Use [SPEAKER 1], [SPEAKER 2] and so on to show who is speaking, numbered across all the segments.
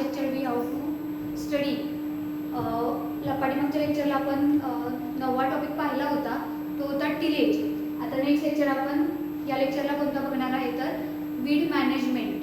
[SPEAKER 1] lecture we have to study. पाठीमागच्या लेक्चरला आपण 9वा topic पाहिला होता, तो होता टिलेज. आता नेक्स्ट लेक्चर आपण या लेक्चरला कोणता बघणार आहे तर वीड मॅनेजमेंट.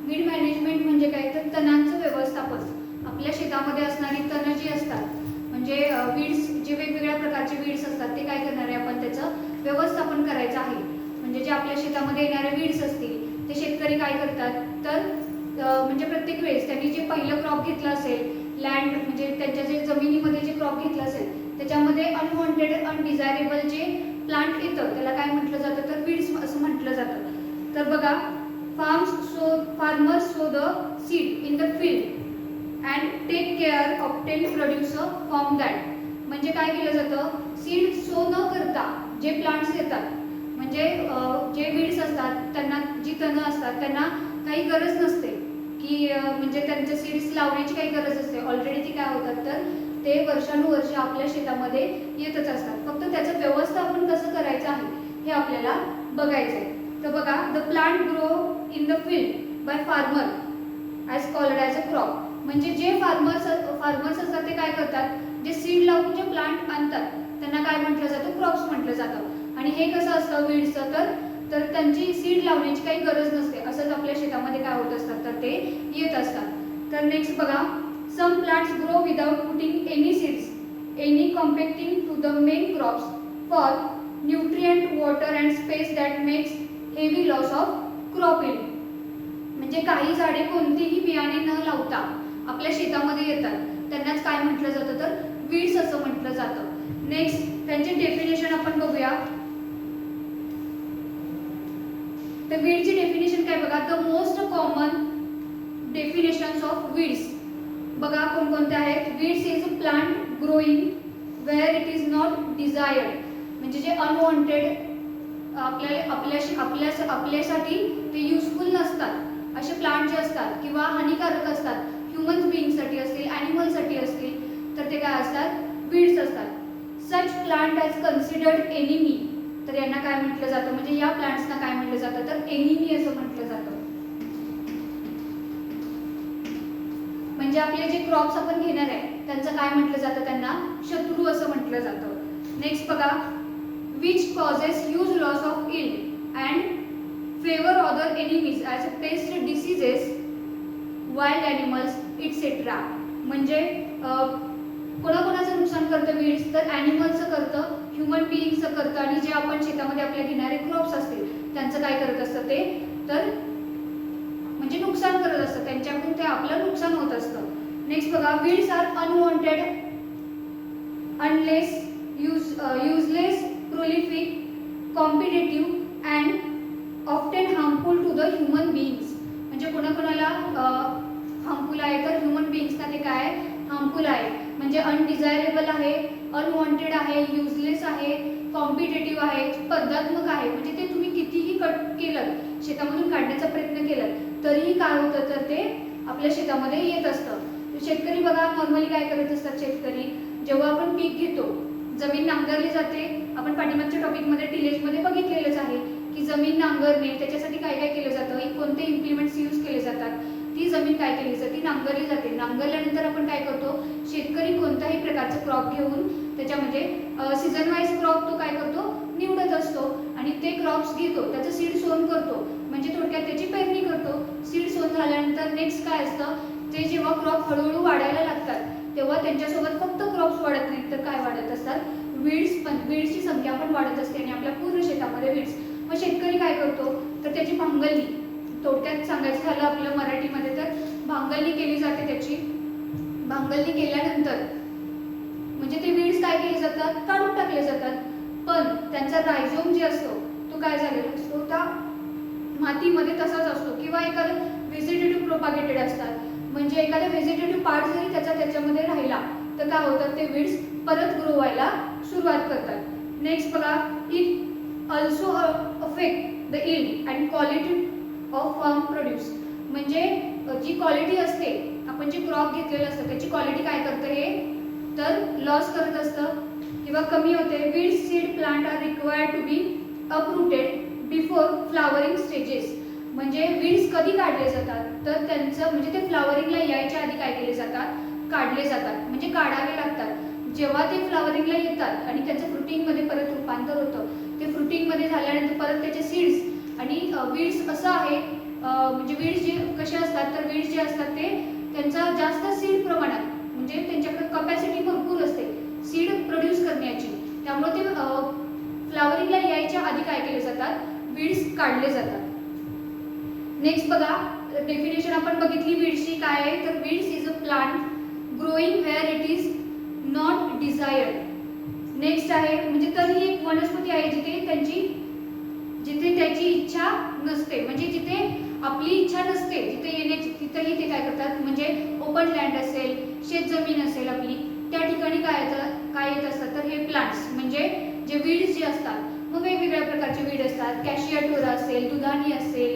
[SPEAKER 1] वीड मॅनेजमेंट म्हणजे काय तर तणांचं व्यवस्थापन. आपल्या शेतामध्ये असणारी तण जी असतात म्हणजे वीड्स, जे वेगवेगळ्या प्रकारचे वीड्स असतात ते काय करणार आहे आपण त्याचं व्यवस्थापन करायचं आहे. म्हणजे जे आपल्या शेतामध्ये येणारे वीड्स असतील ते शेतकरी काय करतात तर म्हणजे प्रत्येक वेळेस त्यांनी जे पहिलं क्रॉप घेतलं असेल, लँड म्हणजे त्यांच्या जे जमिनीमध्ये जे क्रॉप घेतलं असेल त्याच्यामध्ये अनवॉन्टेड अनडिझायरेबल जे प्लांट येतं त्याला काय म्हटलं जातं तर वीड्स असं म्हटलं जातं. तर बघा, farmers sow the seed in the field and take care obtain produce from that. म्हणजे काय केलं जातं, सीड सो न करता जे प्लांट्स येतात म्हणजे जे वीड्स असतात त्यांना जी तणं असतात त्यांना काही गरज नसते की म्हणजे त्यांचे सीड्स लावण्याची काही गरज असते. ऑलरेडी ती काय होतात तर ते वर्षानुवर्ष आपल्या शेतामध्ये येतच असतात. फक्त त्याचं व्यवस्थापन कसं करायचं आहे हे आपल्याला बघायचं आहे. तर बघा, the plant grow in the field by farmer as called as a crop. म्हणजे जे फार्मर्स असतात ते काय करतात, जे सीड लावून जे प्लांट आणतात त्यांना काय म्हटलं जातं, क्रॉप्स म्हटलं जातं. आणि हे कसं असतं वीड्सचं तर त्यांची सीड लावण्याची काही गरज नसते, असंच आपल्या शेतामध्ये काय होत असतात तर ते येत असतात. तर नेक्स्ट बघा, some plants grow without putting any seeds any competing to the main crops for nutrient water and space that makes heavy loss of crop yield. म्हणजे काही झाडे कोणतीही बियाणे न लावता आपल्या शेतामध्ये येतात त्यांनाच काय म्हटलं जातं तर वीड्स असं म्हटलं जातं. नेक्स्ट त्यांचे डेफिनेशन आपण बघूया. तर वीडची डेफिनेशन काय बघा, the most common definitions of weeds बघा कोणकोणते आहेत. Weeds is a plant growing where it is not desired. म्हणजे जे अनवॉन्टेड आपल्यासाठी ते युजफुल नसतात असे प्लांट जे असतात किंवा हानिकारक असतात, ह्युमन बिईंगसाठी असतील, ॲनिमलसाठी असतील, तर ते काय असतात, वीड्स असतात. सच प्लांट ॲज कन्सिडर्ड एनिमी. तर यांना काय म्हटलं जातं, म्हणजे या प्लांट्सना काय म्हटलं जातं तर एनिमी असं म्हटलं जातं. म्हणजे आपले जे क्रॉप्स आपण घेणार आहे त्यांचं काय म्हटलं जातं, त्यांना शत्रू असं म्हटलं जातं. नेक्स्ट बघा, which causes huge loss of yield and favor other enemies as pest diseases, wild animals etc. म्हणजे कोणाकोणाचं नुकसान करतं वीड्स तर ॲनिमल्सचं करतं, ह्युमन बिईंगचं करतं, आणि जे आपण शेतामध्ये आपल्या घेणारे क्रॉप्स असतील त्यांचं काय करत असतं ते तर म्हणजे नुकसान करत असतं, त्यांच्याकडून ते आपलं नुकसान होत असतं. नेक्स्ट बघा, weeds are unwanted unless useless, prolific, competitive and often harmful to the human beings. म्हणजे कोणाकोणाला हार्मफुल आहे तर ह्युमन बिईंग्सना ते काय हार्मफुल आहे. म्हणजे अनडिझायरेबल आहे, अनवॉन्टेड आहे, युजलेस आहे, कॉम्पिटेटिव्ह आहे, स्पर्धात्मक आहे. म्हणजे ते तुम्ही कितीही कट केलं, शेतामधून काढण्याचा प्रयत्न केला तरीही काय होतं तर ते आपल्या शेतामध्ये येत असतं. शेतकरी बघा नॉर्मली काय करत असतात, शेतकरी जेव्हा आपण पीक घेतो जमीन नांगरली जाते. आपण पाठीमागच्या टॉपिकमध्ये टिलेजमध्ये बघितलेलंच आहे की जमीन नांगरणे त्याच्यासाठी काय काय केलं जातं, कोणते इम्प्लिमेंट्स यूज केले जातात, ती जमीन काय केली जाते, ती नांगरली जाते. नांगरल्यानंतर आपण काय करतो, शेतकरी कोणत्याही प्रकारचं क्रॉप घेऊन त्याच्यामध्ये सीझन वाईज क्रॉप तो काय करतो निवडत असतो आणि ते क्रॉप्स घेतो, त्याचं सीड सोन करतो, म्हणजे थोडक्यात त्याची पेरणी करतो. सीड सोन झाल्यानंतर नेक्स्ट काय असतं, ते जेव्हा क्रॉप हळूहळू वाढायला लागतात तेव्हा त्यांच्यासोबत फक्त क्रॉप्स वाढत नाहीत तर काय वाढत असतात, वीड्सची संख्या पण वाढत असते आणि आपल्या पूर्ण शेतामध्ये वीड्स. मग शेतकरी काय करतो तर त्याची भांगलणी, थोडक्यात सांगायचं झालं आपलं मराठीमध्ये तर भांगलणी केली जाते. त्याची भांगलणी केल्यानंतर म्हणजे ते वीड्स काय केले जातात, काढून टाकले जातात. पण त्यांचा रायझोम जे असतो तो काय झालेला असतो, त्या मातीमध्ये तसाच असतो किंवा एखादं व्हेजिटेटिव्ह प्रोपागेटेड असतात. म्हणजे एखादा व्हेजिटेटिव्ह पार्ट जरी त्याच्यामध्ये राहिला तर काय होतं, ते वीड्स परत ग्रो व्हायला सुरुवात करतात. नेक्स्ट बघा, it also affect the yield and quality of farm produce. म्हणजे जी क्वालिटी असते, आपण जे क्रॉप घेतलेलं असतं त्याची क्वालिटी काय करतं हे तर लॉस करत असतं किंवा कमी होते. Weed seed plant are required to be uprooted before flowering stages. म्हणजे वीड्स कधी काढले जातात तर त्यांचं म्हणजे ते फ्लावरिंगला यायच्या आधी काय केले जातात, काढले जातात, म्हणजे काढावे लागतात. जेव्हा ते फ्लावरिंगला येतात आणि त्याचं फ्रुटिंगमध्ये परत रूपांतर होतं, ते फ्रुटिंगमध्ये झाल्यानंतर परत त्याचे सीड्स आणि वीड्स असं आहे म्हणजे वीड्स जे कसे असतात तर वीड्स जे असतात ते त्यांचा जास्त सीड प्रमाणात म्हणजे त्यांच्याकडे कपॅसिटी भरपूर असते सीड प्रोड्यूस करण्याची, त्यामुळे ते फ्लावरिंगला यायच्या आधी काय केले जातात, वीड्स काढले जातात. नेक्स्ट बघा डेफिनेशन आपण बघितली वीड्सची काय आहे तर weeds is a plant growing where it is not desired. Next आहे म्हणजे तर ही एक वनस्पती आहे जिथे त्याची इच्छा नसते, म्हणजे जिथे आपली इच्छा नसते जिथे येण्याची तिथेही ते काय करतात म्हणजे ओपन लँड असेल, शेत जमीन असेल आपली, त्या ठिकाणी काय येत असतात तर हे प्लांट्स म्हणजे जे वीड्स जे असतात. मग वेगवेगळ्या प्रकारचे वीड असतात, कॅशिया टोरा असेल, दुधानी असेल,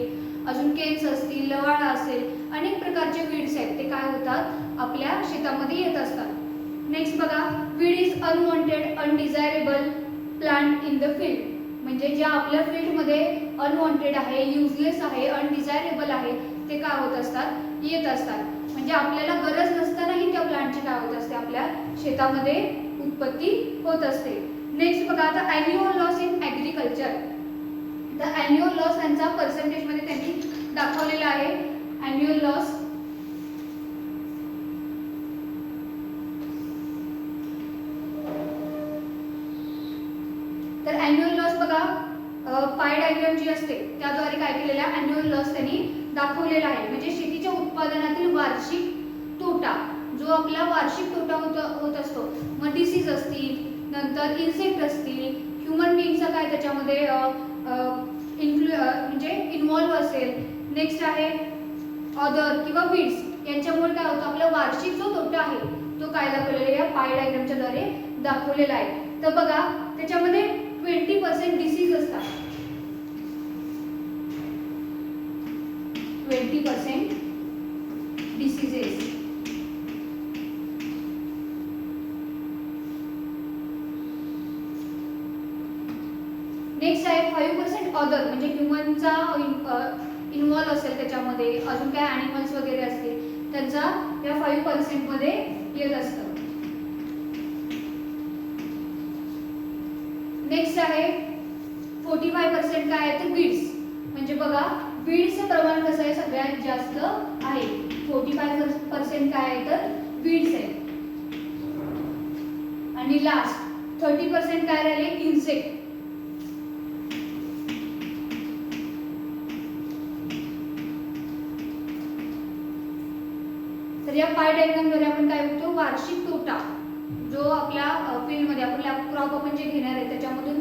[SPEAKER 1] अजून केन्स असतील, लवाळा असेल, अनेक प्रकारचे वीड्स आहेत ते काय होतात आपल्या शेतामध्ये येत असतात. नेक्स्ट बघा weed is unwanted undesirable plant in the field. म्हणजे जे आपल्या फील्डमध्ये अनवॉन्टेड आहे, युजलेस आहे, अनडिझायरेबल आहे ते काय होत असतात, येत असतात. म्हणजे आपल्याला गरज नसतानाही त्या प्लांटची काय होत असते आपल्या शेतामध्ये उत्पत्ती होत असते. नेक्स्ट बघा आता अॅन्युअल लॉस इन ॲग्रिकल्चर. तर अॅन्युअल लॉस यांचा पर्सेंटेजमध्ये त्यांनी दाखवलेला आहे. अॅन्युअल लॉस तर अॅन्युअल लॉस बघा पाय डायग्राम जी असते त्याद्वारे काय केलेला आहे अॅन्युअल लॉस त्यांनी दाखवलेला आहे. म्हणजे शेतीच्या उत्पादनातील वार्षिक तोटा जो आपला वार्षिक तोटा होत असतो. मग डिसीज असतील, नंतर इन्सेक्ट असतील, ह्युमन बिईंगचा काय त्याच्यामध्ये म्हणजे इन्व्हॉल्व असेल. नेक्स्ट आहे अदर किंवा वीड्स यांच्यामुळे काय होतं आपला वार्षिक जो तोटा आहे तो काय दाखवलेला आहे या पाय डायग्रामच्या द्वारे दाखवलेला आहे. तर बघा त्याच्यामध्ये 20% डिसीज असतात, 20% डिसीजेस. नेक्स्ट आहे 5% अदर म्हणजे ह्युमनचा इन्व्हॉल्व असेल त्याच्यामध्ये, अजून काय ॲनिमल्स वगैरे असतील त्यांचा या 5% मध्ये येत असतं. नेक्स्ट आहे 45% काय आहे तर वीड्स. म्हणजे बघा वीड्सचं प्रमाण कसं आहे सगळ्यात जास्त आहे, 45% काय आहे तर वीड्स आहे. आणि लास्ट 30% काय राहिले इन्सेक्ट. तर या पाय डायग्रामद्वारे आपण काय बघतो वार्षिक तोटा जो आपल्या फील्डमध्ये आपल्या क्रॉप आपण जे घेणार आहे त्याच्यामधून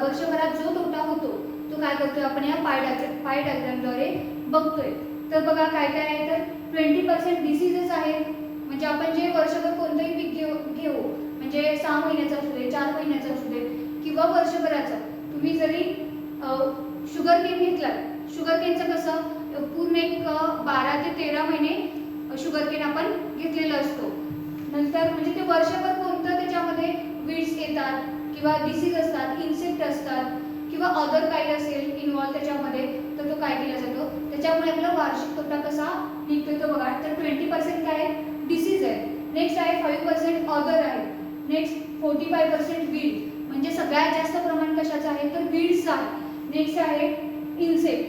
[SPEAKER 1] वर्षभरात जो तोटा होतो तो काय करतोय आपण या पाय डायग्रामद्वारे बघतोय. तर बघा काय काय आहे तर 20% डिसीजेस आहेत. म्हणजे आपण जे वर्षभर कोणतंही पीक घेऊ म्हणजे 6 महिन्याचं असू दे, 4 महिन्याचं असू दे किंवा वर्षभराचं, तुम्ही जरी शुगर केन घेतला, शुगर केनचं कसं पूर्ण एक 12 ते 13 महिने शुगर केन आपण घेतलेलं असतो. नंतर म्हणजे ते वर्षभर कोणतं त्याच्यामध्ये वीड्स येतात किंवा डिसीज असतात, इन्सेक्ट असतात किंवा अदर काही असेल इन्व्हॉल्व त्याच्यामध्ये तर तो काय केला जातो, त्याच्यामुळे आपला वार्षिक तोटा कसा निघतोय तो बघा. तर 20% काय आहे डिसीज आहे. नेक्स्ट आहे 5% अदर आहे. नेक्स्ट 45% वीड म्हणजे सगळ्यात जास्त प्रमाण कशाचं आहे तर वीड्सचं आहे. नेक्स्ट आहे इन्सेक्ट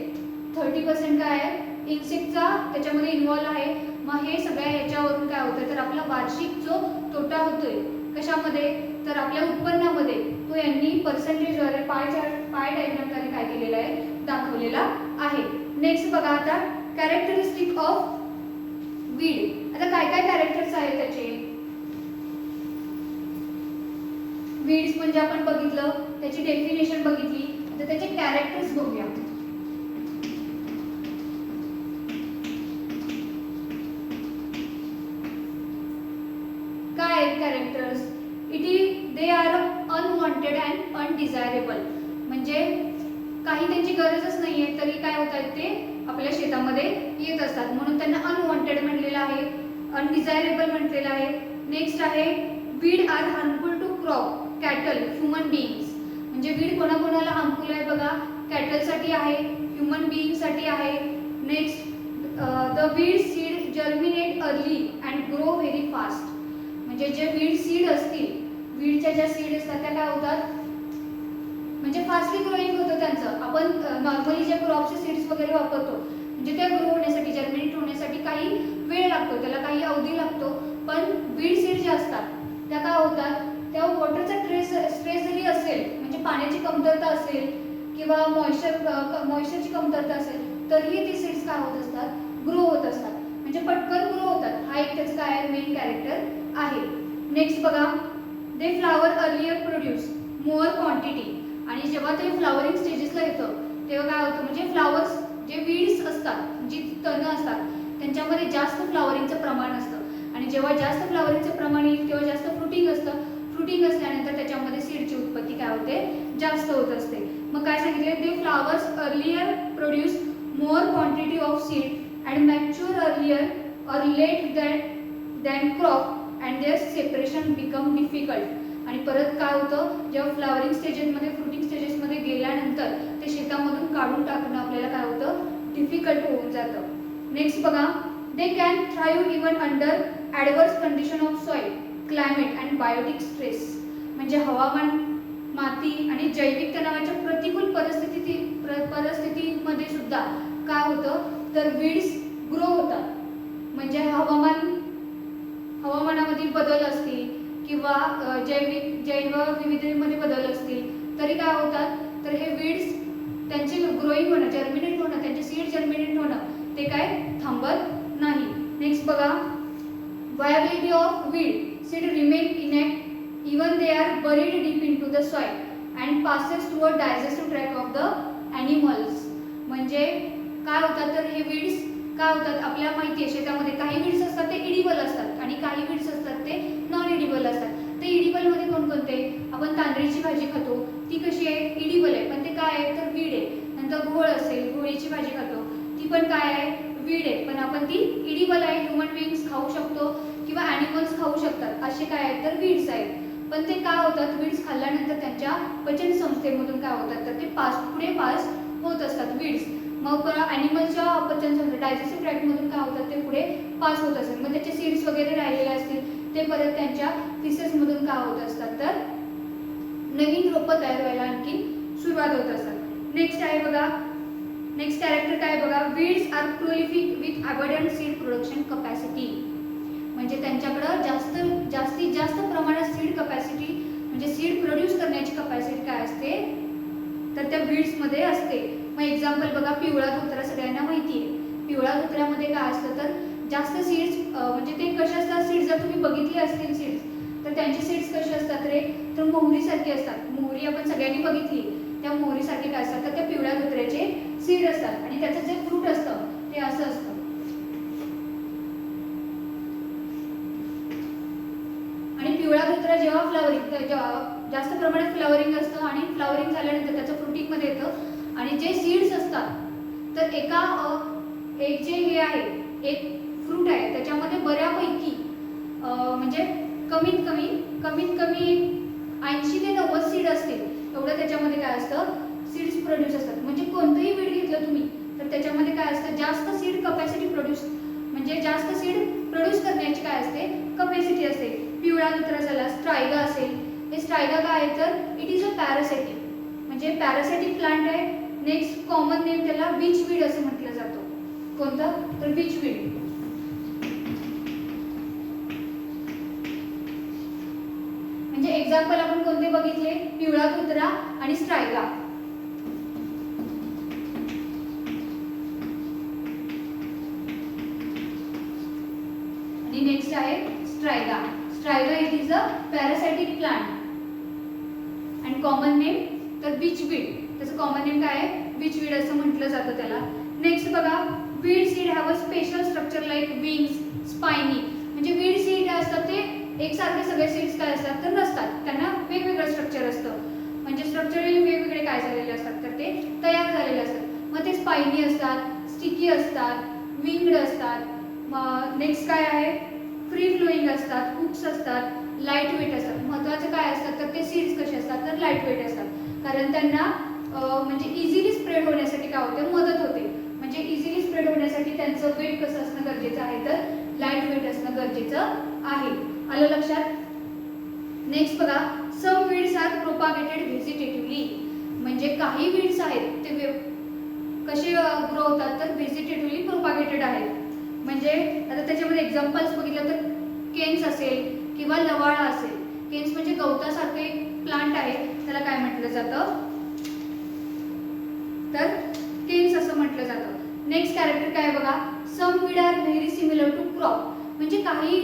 [SPEAKER 1] 30% काय आहे इन्सेक्टचा त्याच्यामध्ये इन्व्हॉल्व आहे. मग हे सगळ्या ह्याच्यावरून काय होतं तर आपला वार्षिक जो तोटा होतोय कशामध्ये तर आपल्या उत्पन्नामध्ये तो यांनी पर्सेंटेजद्वारे पाय डायग्रामद्वारे काय केलेला आहे दाखवलेला आहे. नेक्स्ट बघा आता कॅरेक्टरिस्टिक ऑफ वीड. आता काय काय कॅरेक्टर्स आहेत त्याचे. वीड्स म्हणजे आपण बघितलं त्याची डेफिनेशन बघितली, तर त्याचे कॅरेक्टर्स बघूया. काय आहेत characters. They are unwanted and undesirable. म्हणजे काही त्यांची गरजच नाहीये तरी काय होत आहेत ते आपल्या शेतामध्ये येत असतात म्हणून त्यांना अनवॉन्टेड म्हटलेलं आहे, अनडिझायरेबल म्हटलेलं आहे. नेक्स्ट आहे weed are harmful to crop, cattle, human beings. म्हणजे वीड कोणाकोणाला हार्मफुल आहे बघा, कॅटलसाठी आहे, ह्युमन बीइंगसाठी आहे. Next the weed seed germinate early and grow very fast. म्हणजे जे वीड सीड असतील, वीडच्या ज्या सीड असतात त्या काय होतात, म्हणजे फास्टली ग्रोईंग होतं त्यांचं. आपण नॉर्मली जे क्रॉपचे सीड्स वगैरे वापरतो म्हणजे त्या ग्रो होण्यासाठी, जर्मिनेट होण्यासाठी काही वेळ लागतो, त्याला काही अवधी लागतो. पण वीड सीड जे असतात त्या काय होतात, त्या वॉटरचा स्ट्रेस जरी असेल, म्हणजे पाण्याची कमतरता असेल किंवा मॉइश्चरची कमतरता असेल, तरीही ती सीड्स काय होत असतात, ग्रो होत असतात. म्हणजे पटकन ग्रो होतात. हा एक त्याचं काय मेन कॅरेक्टर आहे. नेक्स्ट बघा, they flower earlier produce more quantity. आणि जेव्हा ते फ्लावरिंग स्टेजेसला येतं तेव्हा काय होतं, म्हणजे फ्लावर्स जे वीड्स असतात, जी तणं असतात त्यांच्यामध्ये जास्त फ्लावरिंगचं प्रमाण असतं. आणि जेव्हा जास्त फ्लावरिंगचं प्रमाण येईल तेव्हा जास्त फ्रुटिंग असतं. फ्रुटिंग असल्यानंतर त्याच्यामध्ये सीडची उत्पत्ती काय होते, जास्त होत असते. मग काय सांगितले, ते flowers earlier produce more quantity of seed and mature earlier or late than crop and their separation become difficult. आणि परत काय होतं, जेव्हा फ्लावरिंग स्टेजेसमध्ये, फ्रुटिंग स्टेजेसमध्ये गेल्यानंतर ते शेतामधून काढून टाकणं आपल्याला काय होतं, डिफिकल्ट होऊन जातं. नेक्स्ट बघा, they can thrive even under adverse condition of soil, climate and biotic stress. म्हणजे हवामान, माती आणि जैविक तणावाच्या प्रतिकूल परिस्थितीमध्ये सुद्धा काय होतं, तर वीड्स ग्रो होतात. म्हणजे हवामानामधील बदल असतील किंवा जैव विविधतेमध्ये बदल असतील तरी काय होतात, तर हे वीड्स त्यांचे ग्रोईंग होणं, जर्मिनेट होणं, त्यांचे सीड जर्मिनेट होणं ते काय थांबत नाही. नेक्स्ट बघा, viability of weed seed remain intact even they are buried deep into the soil and passes through a digestive tract of the animals. म्हणजे काय होतात, तर हे वीड्स काय होतात, आपल्या माहिती आहे शेतामध्ये काही वीड्स असतात ते इडिबल असतात आणि काही वीड्स असतात ते नॉन इडिबल असतात. ते इडिबल मध्ये कोणकोणते, आपण तांदळीची भाजी खातो ती कशी आहे, इडिबल आहे, पण ते काय आहे, तर वीड आहे. नंतर घोळ असेल, घोळीची भाजी खातो ती पण काय आहे, वीड आहे, पण आपण ती इडिबल आहे, ह्युमन बीइंग्स खाऊ शकतो किंवा ॲनिमल्स खाऊ शकतात, असे काय आहेत, तर वीड्स आहेत. पण ते काय होतात, वीड्स खाल्ल्यानंतर त्यांच्या पचन संस्थेमधून काय होतात, तर ते पुढे पास होत असतात वीड्स. मग ॲनिमलच्या पचन संस्था, डायजेस्टिव्ह ट्रॅक्टमधून काय होतात, ते पुढे पास होत असतात. मग त्याचे सीड्स वगैरे राहिलेले असतील ते परत त्यांच्या फिसेसमधून काय होत असतात, तर नवीन रोपं तयार व्हायला आणखी सुरुवात होत असतात. नेक्स्ट आहे बघा, नेक्स्ट कॅरेक्टर काय बघा, weeds are prolific with abundant seed production capacity. म्हणजे त्यांच्याकडं जास्तीत जास्त प्रमाणात सीड कपॅसिटी, म्हणजे सीड प्रोड्यूस करण्याची कपॅसिटी काय असते, तर त्या वीड्समध्ये असते. मग एक्झाम्पल बघा, पिवळा धोत्रा सगळ्यांना माहिती आहे. पिवळा धोत्र्यामध्ये काय असतं, तर जास्त सीड्स, म्हणजे ते कसे असतात सीड्स, जर तुम्ही बघितले असतील सीड्स तर त्यांचे सीड्स कसे असतात रे, तर मोहरीसारखे असतात. मोहरी आपण सगळ्यांनी बघितली, त्या मोहरीसारखे काय असतात, तर त्या पिवळ्या धोत्र्याचे सीड असतात आणि त्याचं जे फ्रूट असतं ते असं असतं. आणि पिवळा धोत्रा जेव्हा जास्त प्रमाणात फ्लावरिंग असतं आणि फ्लावरिंग झाल्यानंतर त्याचं फ्रुटिंगमध्ये येतं आणि जे सीड्स असतात, तर एक जे हे आहे, एक फ्रूट आहे त्याच्यामध्ये बऱ्यापैकी म्हणजे कमीत कमी 80 ते 90 सीड असतील, एवढं त्याच्यामध्ये काय असतं, सीड्स प्रोड्यूस असतात. म्हणजे कोणतंही वीड घेतलं तुम्ही तर त्याच्यामध्ये काय असतं, जास्त सीड कपॅसिटी प्रोड्यूस, म्हणजे जास्त सीड प्रोड्यूस करण्याची काय असते, कपॅसिटी असते. पिवळा धोत्रा झाला, स्ट्रायगा असेल, हे स्ट्रायगा काय आहे, तर इट इज अ पॅरासाइटिक, म्हणजे पॅरासाइटिक प्लांट आहे. नेक्स्ट कॉमन नेम त्याला विचवीड असं म्हटलं जातं. कोणतं, तर विचवीड. म्हणजे एक्झाम्पल आपण कोणते बघितले, पिवळा धोत्रा आणि स्ट्रायगा. आणि नेक्स्ट आहे striga. Striga it is a parasitic plant and common name तर विचवीड. त्याचं कॉमन नेम काय आहे, विचवीड असं म्हटलं जातं त्याला. नेक्स्ट बघा, weed seed have a special structure like wings, spiny. म्हणजे वीड सीड असतात ते एकसारखे सगळे सीड्स काय असतात, तर नसतात, त्यांना वेगवेगळं स्ट्रक्चर असतं. म्हणजे स्ट्रक्चरली वेगवेगळे काय झालेले असतात, तर ते तयार झालेले असतात. मग ते स्पायनी असतात, स्टिकी असतात, विंग्ड असतात. नेक्स्ट काय आहे, फ्री फ्लोईंग असतात, हुक्स असतात, लाईट वेट असतात. महत्त्वाचं काय असतात तर ते सीड्स कसे असतात तर लाईट वेट असतात, कारण त्यांना म्हणजे इझिली स्प्रेड होण्यासाठी काय होते मदत होते. म्हणजे इझिली स्प्रेड होण्यासाठी त्यांचं वेट कसं असणं गरजेचं आहे तर लाईट वेट असणं गरजेचं आहे. आलं लक्षात? नेक्स्ट बघा, सम वीड्स आर प्रोपागेटेड व्हेजिटेटिव्हली. म्हणजे काही वीड्स आहेत ते कसे ग्रो होतात तर व्हेजिटेटिव्हली प्रोपागेटेड आहेत. म्हणजे आता त्याच्यामध्ये एक्झाम्पल्स बघितलं तर केन्स असेल किंवा लवाळा असेल. केन्स म्हणजे गवतासारखं एक प्लांट आहे, त्याला काय म्हटलं जातं तर केन्स असं म्हटलं जातं. नेक्स्ट कॅरेक्टर काय बघा, some weed are very similar to crop. म्हणजे काही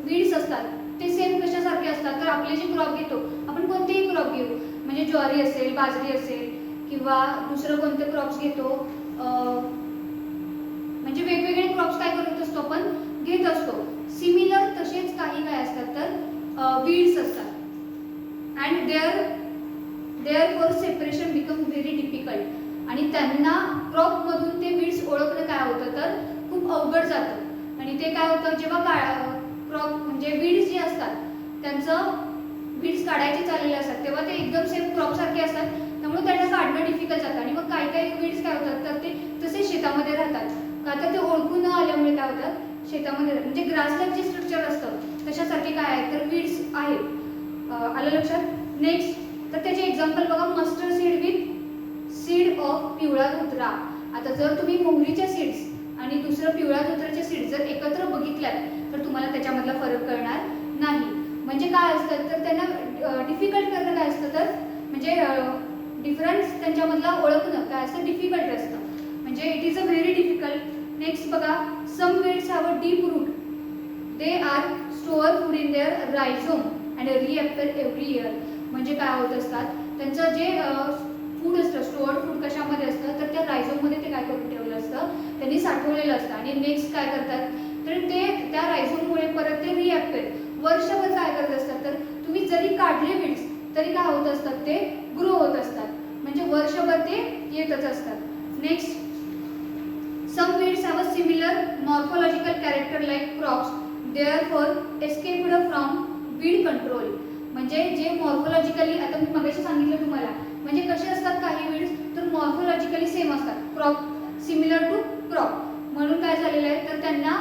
[SPEAKER 1] वीड्स असतात ते सेम कशासारखे असतात तर आपले जे क्रॉप घेतो आपण कोणतेही क्रॉप घेऊ, म्हणजे ज्वारी असेल, बाजरी असेल किंवा दुसरं कोणते क्रॉप्स घेतो, म्हणजे वेगवेगळे क्रॉप्स काय करत असतो आपण घेत असतो. सिमिलर तसेच काही काय असतात तर वीड्स असतात. And therefore separation become very difficult. आणि त्यांना क्रॉप मधून ते वीड्स ओळखणं काय होतं तर खूप अवघड जातं. आणि ते काय होतं जेव्हा क्रॉप म्हणजे वीड्स जे असतात त्यांचं वीड्स काढायचे चाललेले असतात तेव्हा ते एकदम सेम क्रॉप सारखे असतात, त्यामुळे त्यांना काढणं डिफिकल्ट जातं. आणि मग काही काही वीड्स काय होतात तर ते तसे शेतामध्ये राहतात, का तर ते ओळखून न आल्यामुळे काय होतात शेतामध्ये म्हणजे ग्रासलँड जे स्ट्रक्चर असतं तशासारखे काय आहे तर वीड्स आहेत. आलं लक्षात? नेक्स्ट तर त्याचे एक्झाम्पल बघा, mustard seed with seed of पिवळा धोत्रा. आता जर तुम्ही मोहरीच्या सीड्स आणि दुसरं पिवळ्या धोत्र्याचे सीड्स जर एकत्र बघितल्यात तर तुम्हाला त्याच्यामधला फरक कळणार नाही. म्हणजे काय असतं तर त्यांना डिफिकल्ट करणं काय असतं तर म्हणजे डिफरन्स त्यांच्यामधला ओळखणं काय असतं डिफिकल्ट असतं, म्हणजे it is a very difficult. Next बघा, some weeds have a deep root. They are store food in their rhizome and reappear every year. म्हणजे काय होत असतात त्यांचं जे फूड असतं स्टोअर्ड फूड कशामध्ये असतं तर त्या रायझोममध्ये ते काय करून ठेवलं असतं त्यांनी साठवलेलं असतं. आणि नेक्स्ट काय करतात तर ते त्या रायझोममुळे परत ते रिअपेअर वर्षभर काय करत असतात तर तुम्ही जरी काढले वीड्स तरी काय होत असतात ते ग्रो होत असतात, म्हणजे वर्षभर ते येतच असतात. Next, some weeds have a similar morphological character like crops, therefore escaped from weed control. म्हणजे जे मॉर्फोलॉजिकली आता मी मगाशी सांगितलं तुम्हाला, म्हणजे कसे असतात काही वीड्स तर मॉर्फोलॉजिकली सेम असतात, क्रॉप सिमिलर टू क्रॉप, म्हणून काय झालेलं आहे तर त्यांना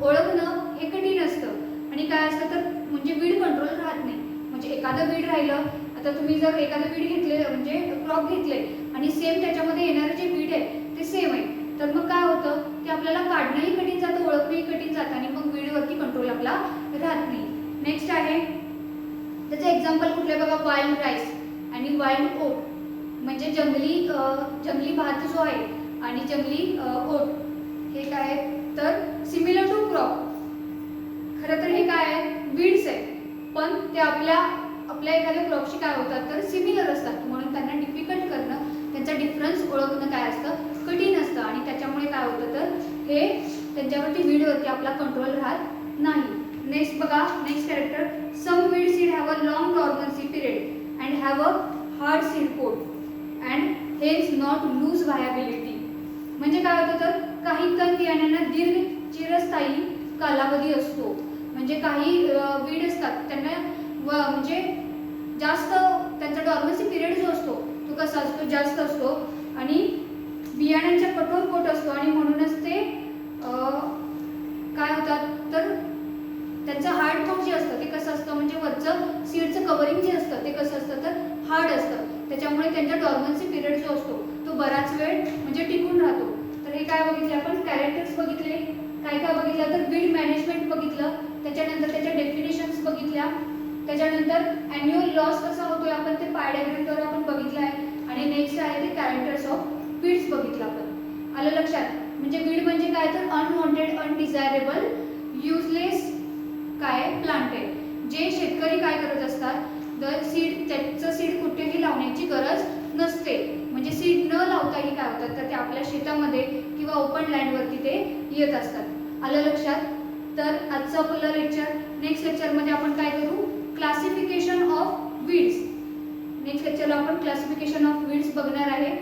[SPEAKER 1] ओळखणं हे कठीण असतं. आणि काय असतं तर म्हणजे वीड कंट्रोल राहत नाही. म्हणजे एखादं वीड राहिलं, आता तुम्ही जर एखादं वीड घेतले म्हणजे क्रॉप घेतले आणि सेम त्याच्यामध्ये येणारे जे वीड आहे ते सेम आहे तर मग काय होतं की आपल्याला काढणंही कठीण जातं, ओळखणंही कठीण जातं आणि मग वीडवरती कंट्रोल आपला राहत नाही. नेक्स्ट आहे त्याचं एक्झाम्पल कुठले बघा, वाईल्ड राईस आणि वाईल्ड ओट. म्हणजे जंगली भात जो आहे आणि जंगली ओट हे काय आहे तर सिमिलर टू क्रॉप. खरं तर हे काय आहे वीड्स आहे, पण ते आपल्या एखाद्या क्रॉपशी काय होतात तर सिमिलर असतात, म्हणून त्यांना डिफिकल्ट करणं त्यांचा डिफरन्स ओळखणं काय असतं कठीण असतं. आणि त्याच्यामुळे काय होतं तर हे त्यांच्यावरती वीडवरती आपला कंट्रोल राहत नाही. नेक्स्ट बघा, next character, some weed seed have a long dormancy period and have a hard seed coat and has not lose viability. म्हणजे काय होतं तर काही तण बियाण्यांना दीर्घ चिरस्थायी कालावधी असतो. म्हणजे काही वीड असतात त्यांना म्हणजे जास्त त्यांचा डॉर्मन्सी पिरियड जो असतो तो कसा असतो जास्त असतो आणि बियाण्यांचा कठोर कोट असतो आणि म्हणूनच ते काय होतात तर त्यांचं हार्ड कोट जे असतं ते कसं असतं म्हणजे वरचं सीडचं कवरिंग जे असतं ते कसं असतं तर हार्ड असतं, त्याच्यामुळे त्यांचा डॉर्मन्सी पिरियड जो असतो तो बराच वेळ म्हणजे टिकून राहतो. तर हे काय बघितले आपण कॅरेक्टर्स बघितले, काय काय बघितलं तर वीड मॅनेजमेंट बघितलं, त्याच्यानंतर त्याच्या डेफिनेशन्स बघितल्या, त्याच्यानंतर ॲन्युअल लॉस कसा होतोय आपण ते पाय डायग्रामद्वारे आपण बघितलं आहे. आणि नेक्स्ट आहे ते कॅरेक्टर्स ऑफ वीड्स बघितलं आपण. आलं लक्षात? म्हणजे वीड म्हणजे काय तर अनवॉन्टेड अनडिझायरेबल युजलेस काय प्लांट आहे, जे शेतकरी काय करत असतात तर त्याचं सीड कुठेही लावण्याची गरज नसते. म्हणजे सीड न लावताही काय होतात तर ते आपल्या शेतामध्ये किंवा ओपन लँडवरती ते येत असतात. आलं लक्षात? तर आजचं आपलं लेक्चर, नेक्स्ट लेक्चरमध्ये आपण काय करू क्लासिफिकेशन ऑफ वीड्स. नेक्स्ट लेक्चरला आपण क्लासिफिकेशन ऑफ वीड्स बघणार आहे.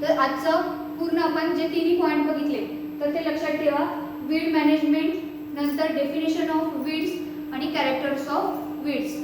[SPEAKER 1] तर आजचं पूर्ण आपण जे तिन्ही पॉईंट बघितले तर ते लक्षात ठेवा, वीड मॅनेजमेंट, नंतर डेफिनेशन ऑफ वीड्स आणि कॅरेक्टर्स ऑफ वीड्स.